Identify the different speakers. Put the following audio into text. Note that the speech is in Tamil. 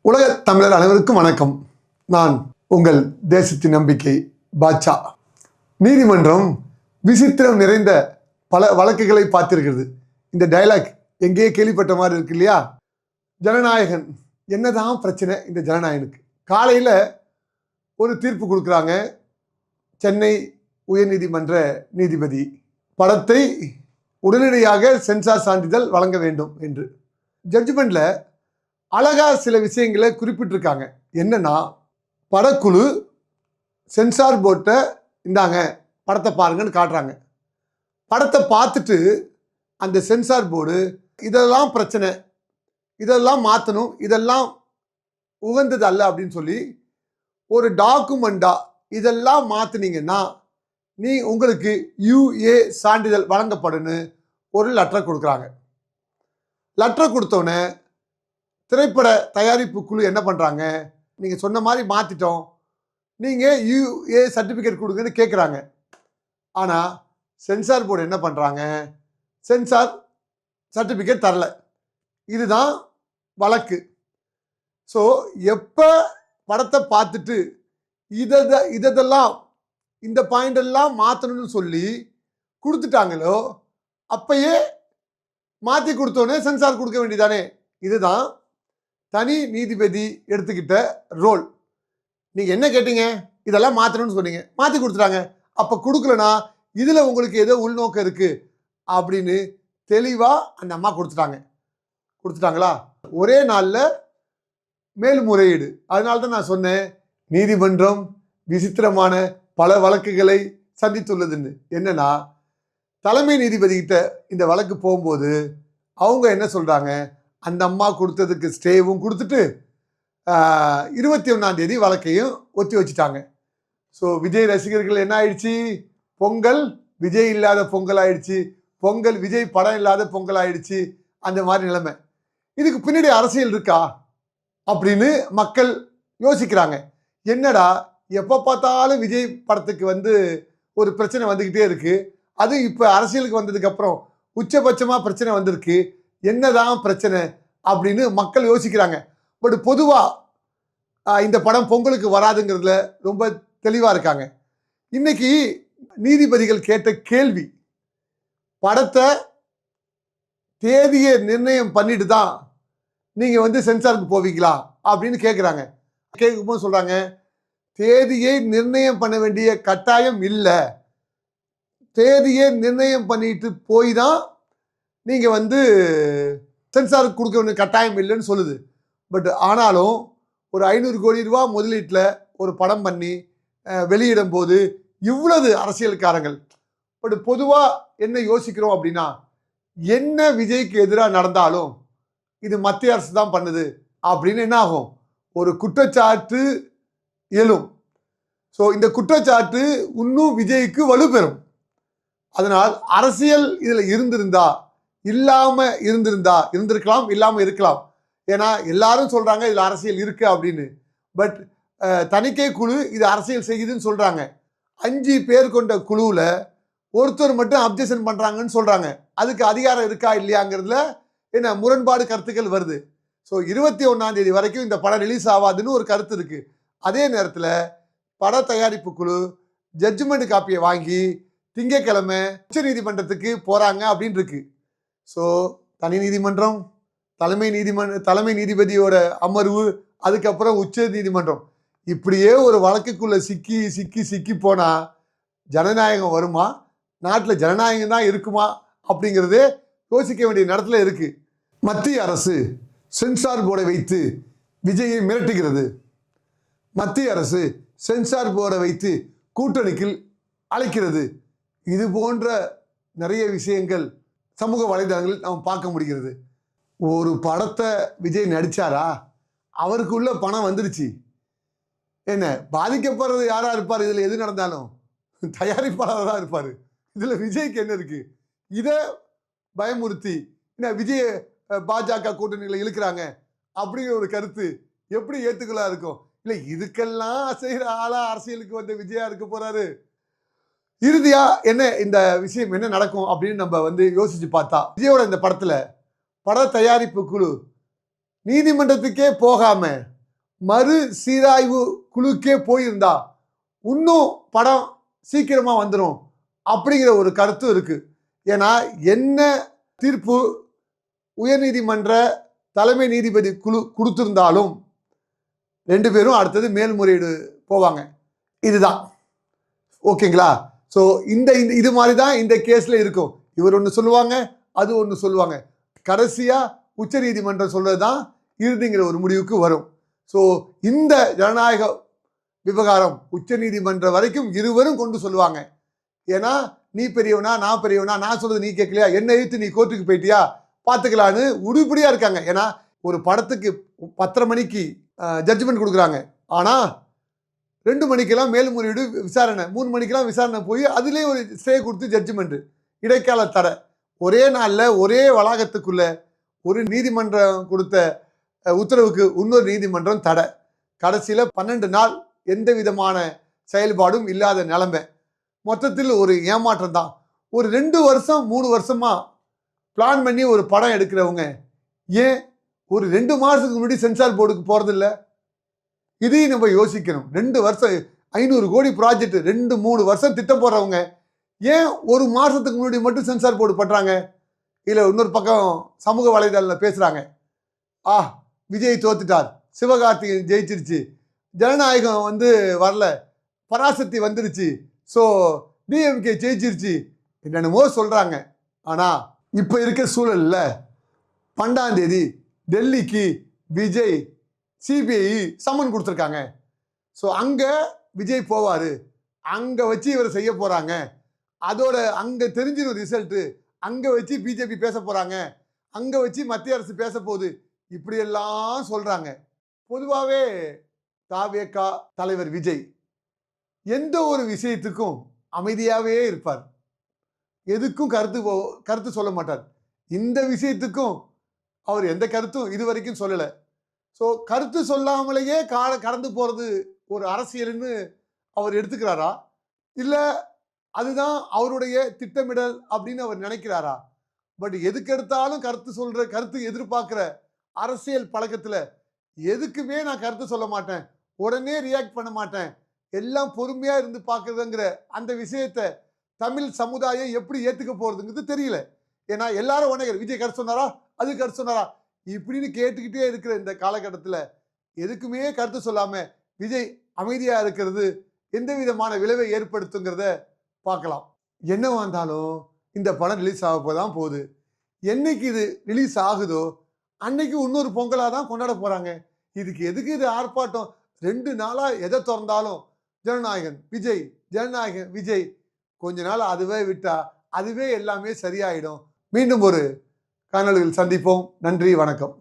Speaker 1: உலக தமிழர் அனைவருக்கும் வணக்கம். நான் உங்கள் தேசத்தின் நம்பிக்கை பாட்சா. நீதிமன்றம் விசித்திரம் நிறைந்த பல வழக்குகளை பார்த்திருக்கிறது. இந்த டயலாக் எங்கேயே கேள்விப்பட்ட மாதிரி இருக்கு இல்லையா? ஜனநாயகன் என்னதான் பிரச்சனை இந்த ஜனநாயகனுக்கு? காலையில் ஒரு தீர்ப்பு கொடுக்குறாங்க சென்னை உயர்நீதிமன்ற நீதிபதி, படத்தை உடனடியாக சென்சார் சான்றிதழ் வழங்க வேண்டும் என்று. ஜட்ஜ்மெண்ட்ல அழகா சில விஷயங்களை குறிப்பிட்டிருக்காங்க. என்னன்னா, படக்குழு சென்சார் போர்ட்டை இந்தாங்க படத்தை பாருங்கன்னு காட்டுறாங்க. படத்தை பார்த்துட்டு அந்த சென்சார் போர்டு இதெல்லாம் பிரச்சனை, இதெல்லாம் மாற்றணும், இதெல்லாம் உகந்தது அல்ல அப்படின்னு சொல்லி ஒரு டாக்குமெண்டா இதெல்லாம் மாற்றினீங்கன்னா உங்களுக்கு யுஏ சான்றிதழ் வழங்கப்படுன்னு ஒரு லெட்டர் கொடுக்குறாங்க. லெட்டர் கொடுத்தோன்னே திரைப்பட தயாரிப்பு குழு என்ன பண்ணுறாங்க, நீங்கள் சொன்ன மாதிரி மாற்றிட்டோம், நீங்கள் யுஏ சர்டிஃபிகேட் கொடுங்கன்னு கேட்குறாங்க. ஆனால் சென்சார் போர்டு என்ன பண்ணுறாங்க, சென்சார் சர்டிஃபிகேட் தரல. இதுதான் வழக்கு. ஸோ எப்போ படத்தை பார்த்துட்டு இதெல்லாம் இந்த பாயிண்ட் எல்லாம் மாற்றணும்னு சொல்லி கொடுத்துட்டாங்களோ அப்பயே மாற்றி கொடுத்தோன்னே சென்சார் கொடுக்க வேண்டியதானே? இதுதான் தனி நீதிபதி எடுத்துக்கிட்ட ரோல். நீங்கள் என்ன கேட்டீங்க, இதெல்லாம் மாற்றணும்னு சொன்னீங்க, மாற்றி கொடுத்துட்டாங்க. அப்போ கொடுக்கலனா இதில் உங்களுக்கு ஏதோ உள்நோக்கம் இருக்குது அப்படின்னு தெளிவாக அந்த அம்மா கொடுத்துட்டாங்களா? ஒரே நாளில் மேல்முறையீடு. அதனால தான் நான் சொன்னேன், நீதிமன்றம் விசித்திரமான பல வழக்குகளை சந்தித்துள்ளதுன்னு. என்னன்னா, தலைமை நீதிபதிகிட்ட இந்த வழக்கு போகும்போது அவங்க என்ன சொல்கிறாங்க, அந்த அம்மா கொடுத்ததுக்கு ஸ்டேவும் கொடுத்துட்டு 21ஆம் தேதி வழக்கையும் ஒத்தி வச்சுட்டாங்க. ஸோ விஜய் ரசிகர்கள் என்ன ஆயிடுச்சு, பொங்கல் விஜய் இல்லாத பொங்கல் ஆயிடுச்சு, பொங்கல் விஜய் படம் இல்லாத பொங்கல் ஆயிடுச்சு. அந்த மாதிரி நிலைமை. இதுக்கு பின்னாடி அரசியல் இருக்கா அப்படின்னு மக்கள் யோசிக்கிறாங்க. என்னடா எப்போ பார்த்தாலும் விஜய் படத்துக்கு ஒரு பிரச்சனை வந்துக்கிட்டே இருக்கு, அது இப்போ அரசியலுக்கு வந்ததுக்கப்புறம் உச்சபட்சமாக பிரச்சனை வந்திருக்கு, என்னதான் பிரச்சனை அப்படின்னு மக்கள் யோசிக்கிறாங்க. பட் பொதுவாக இந்த படம் பொங்கலுக்கு வராதுங்கிறதுல ரொம்ப தெளிவாக இருக்காங்க. இன்னைக்கு நீதிபதிகள் கேட்ட கேள்வி, படத்தை தேதியை நிர்ணயம் பண்ணிட்டு தான் நீங்கள் சென்சாருக்கு போவீங்களா அப்படின்னு கேட்குறாங்க. கேட்கும்போது சொல்கிறாங்க, தேதியை நிர்ணயம் பண்ண வேண்டிய கட்டாயம் இல்லை, தேதியை நிர்ணயம் பண்ணிட்டு போய் தான் நீங்கள் சென்சாருக்கு கொடுக்க வேண்டிய கட்டாயம் இல்லைன்னு சொல்லுது. பட் ஆனாலும் ஒரு 500 கோடி ரூபா முதலீட்டில் ஒரு படம் பண்ணி வெளியிடும் போது இவ்வளவு அரசியல்காரங்கள். பட் பொதுவாக என்ன யோசிக்கிறோம் அப்படின்னா, என்ன விஜய்க்கு எதிராக நடந்தாலும் இது மத்திய அரசு தான் பண்ணுது அப்படின்னு என்ன ஆகும், ஒரு குற்றச்சாட்டு எழும். ஸோ இந்த குற்றச்சாட்டு இன்னும் விஜய்க்கு வலுப்பெறும். அதனால் அரசியல் இதில் இருந்திருக்கலாம், இல்லாமல் இருக்கலாம். ஏன்னா எல்லாரும் சொல்றாங்க இதில் அரசியல் இருக்கு அப்படின்னு. பட் தணிக்கை குழு இது அரசியல் செய்யுதுன்னு சொல்றாங்க. 5 பேர் கொண்ட குழுவில் ஒருத்தர் மட்டும் அப்ஜெக்ஷன் பண்றாங்கன்னு சொல்றாங்க. அதுக்கு அதிகாரம் இருக்கா இல்லையாங்கிறதுல என்ன முரண்பாடு கருத்துக்கள் வருது. ஸோ 21ஆம் தேதி வரைக்கும் இந்த படம் ரிலீஸ் ஆகாதுன்னு ஒரு கருத்து இருக்கு. அதே நேரத்தில் பட தயாரிப்பு குழு ஜட்ஜ்மெண்ட் காப்பியை வாங்கி திங்கட்கிழமை உச்ச நீதிமன்றத்துக்கு போறாங்க அப்படின்னு இருக்கு. ஸோ தனி நீதிமன்றம், தலைமை நீதிபதியோட அமர்வு, அதுக்கப்புறம் உச்ச நீதிமன்றம், இப்படியே ஒரு வழக்குக்குள்ள சிக்கி போனா ஜனநாயகம் வருமா, நாட்டில் ஜனநாயகம் தான் இருக்குமா அப்படிங்கிறதே யோசிக்க வேண்டிய நேரத்தில் இருக்கு. மத்திய அரசு சென்சார் போர்டை வைத்து விஜயை மிரட்டுகிறது. மத்திய அரசு சென்சார் போர்டை வைத்து கூட்டணிக்கு அழைக்கிறது. இது போன்ற நிறைய விஷயங்கள் சமூக வலைதளங்களில் நாம் பார்க்க முடிகிறது. ஒரு படத்தை விஜய் நடித்தாரா, அவருக்குள்ள பணம் வந்துருச்சு. என்ன பாதிக்கப்படுறது யாரா இருப்பார், இதில் எது நடந்தாலும் தயாரிப்பாளராக தான் இருப்பார். இதில் விஜய்க்கு என்ன இருக்கு? இதை பயமுறுத்தி என்ன விஜய பாஜக கூட்டணிகளை இழுக்கிறாங்க அப்படிங்கிற ஒரு கருத்து எப்படி ஏற்றுக்கொள்ளா இருக்கும்? இல்லை, இதுக்கெல்லாம் செய்கிற ஆளா அரசியலுக்கு வந்த விஜயா இருக்க போறாரு? இறுதியா என்ன இந்த விஷயம் என்ன நடக்கும் அப்படின்னு நம்ம யோசிச்சு பார்த்தா, விஜயோட இந்த படத்துல பட தயாரிப்பு குழு நீதிமன்றத்துக்கே போகாம மறு சீராய்வு குழுக்கே போயிருந்தா இன்னும் படம் சீக்கிரமா வந்துடும் அப்படிங்கிற ஒரு கருத்து இருக்கு. ஏன்னா என்ன தீர்ப்பு உயர்நீதிமன்ற தலைமை நீதிபதி குழு கொடுத்திருந்தாலும் 2 பேரும் அடுத்தது மேல்முறையீடு போவாங்க. இதுதான் ஓகேங்களா. ஸோ இந்த இது மாதிரி தான் இந்த கேஸ்ல இருக்கும். இவர் ஒன்று சொல்லுவாங்க, அது ஒன்று சொல்லுவாங்க. கடைசியா உச்ச நீதிமன்றம் சொல்றது தான் இறுதிங்கிற ஒரு முடிவுக்கு வரும். ஸோ இந்த ஜனநாயக விவகாரம் உச்ச நீதிமன்றம் வரைக்கும் இருவரும் கொண்டு சொல்லுவாங்க. ஏன்னா நீ பெரியவனா நான் பெரியவனா, நான் சொல்றது நீ கேட்கலையா, என்ன எழுத்து நீ கோர்ட்டுக்கு போயிட்டியா பார்த்துக்கலான்னு உருப்படியா இருக்காங்க. ஏன்னா ஒரு படத்துக்கு 10:30 மணிக்கு ஜட்ஜ்மெண்ட் கொடுக்குறாங்க. ஆனால் 2 மணிக்கெல்லாம் மேல்முறையீடு விசாரணை, 3 மணிக்கெல்லாம் விசாரணை போய் அதுலேயே ஒரு ஸ்டே கொடுத்து ஜட்ஜ்மெண்ட் இடைக்கால தடை. ஒரே நாளில் ஒரே வளாகத்துக்குள்ள ஒரு நீதிமன்றம் கொடுத்த உத்தரவுக்கு இன்னொரு நீதிமன்றம் தடை. கடைசியில் 12 நாள் எந்த விதமான செயல்பாடும் இல்லாத நிலைமை. மொத்தத்தில் ஒரு ஏமாற்றம் தான். ஒரு 2 வருஷம் 3 வருஷமா பிளான் பண்ணி ஒரு படம் எடுக்கிறவங்க ஏன் ஒரு 2 மாதத்துக்கு முன்னாடி சென்சார் போர்டுக்கு போகிறதில்ல? இதையும் நம்ம யோசிக்கணும். 2 வருஷம் 500 கோடி ப்ராஜெக்ட் 2-3 வருஷம் திட்டம் போடுறவங்க ஏன் ஒரு மாதத்துக்கு முன்னாடி மட்டும் சென்சார் போர்டு பண்ணுறாங்க? இல்லை இன்னொரு பக்கம் சமூக வலைதளத்தில் பேசுகிறாங்க, விஜய் தோத்துட்டார், சிவகார்த்திகேயன் ஜெயிச்சிருச்சு, ஜனநாயகம் வரல, பராசக்தி வந்துருச்சு, ஸோ டிஎம்கே ஜெயிச்சிருச்சு, என்னென்னமோ சொல்கிறாங்க. ஆனால் இப்போ இருக்க சூழலில் 12ஆம் தேதி டெல்லிக்கு விஜய் சிபிஐ சம்மன் கொடுத்துருக்காங்க. ஸோ அங்கே விஜய் போவார், அங்கே வச்சு இவரை செய்ய போகிறாங்க. அதோட அங்கே தெரிஞ்சிடும் ரிசல்ட்டு, அங்கே வச்சு பிஜேபி பேச போகிறாங்க, அங்கே வச்சு மத்திய அரசு பேச போகுது, இப்படியெல்லாம் சொல்கிறாங்க. பொதுவாகவே தாவேகா தலைவர் விஜய் எந்த ஒரு விஷயத்துக்கும் அமைதியாகவே இருப்பார். எதுக்கும் கருத்து சொல்ல மாட்டார். இந்த விஷயத்துக்கும் அவர் எந்த கருத்தும் இது வரைக்கும் சொல்லலை. ஸோ கருத்து சொல்லாமலேயே கடந்து போகிறது ஒரு அரசியல்னு அவர் எடுத்துக்கிறாரா, இல்லை அதுதான் அவருடைய திட்டமிடல் அப்படின்னு அவர் நினைக்கிறாரா? பட் எதுக்கு எடுத்தாலும் கருத்து எதிர்பார்க்குற அரசியல் பழக்கத்தில் எதுக்குமே நான் கருத்து சொல்ல மாட்டேன், உடனே ரியாக்ட் பண்ண மாட்டேன், எல்லாம் பொறுமையாக இருந்து பார்க்குறதுங்கிற அந்த விஷயத்தை தமிழ் சமுதாயம் எப்படி ஏற்றுக்க போகிறதுங்கிறது தெரியல. ஏன்னா எல்லாரும் உடனே விஜய் கருத்து சொன்னாரா, அது கருத்து சொன்னாரா இப்படின்னு கேட்டுக்கிட்டே இருக்கிற இந்த காலகட்டத்தில் எதுக்குமே கருத்து சொல்லாமல் விஜய் அமைதியாக இருக்கிறது எந்த விதமான விளைவை ஏற்படுத்துங்கிறத பார்க்கலாம். என்னவா இருந்தாலும் இந்த படம் ரிலீஸ் ஆக போதான் போகுது. என்னைக்கு இது ரிலீஸ் ஆகுதோ அன்னைக்கு இன்னொரு பொங்கலாக தான் கொண்டாட போகிறாங்க. இதுக்கு எதுக்கு இது ஆர்ப்பாட்டம்? 2 நாளாக எதை திறந்தாலும் ஜனநாயகன் விஜய், ஜனநாயகன் விஜய். கொஞ்ச நாள் அதுவே விட்டா அதுவே எல்லாமே சரியாயிடும். மீண்டும் ஒரு காணொளியில் சந்திப்போம். நன்றி, வணக்கம்.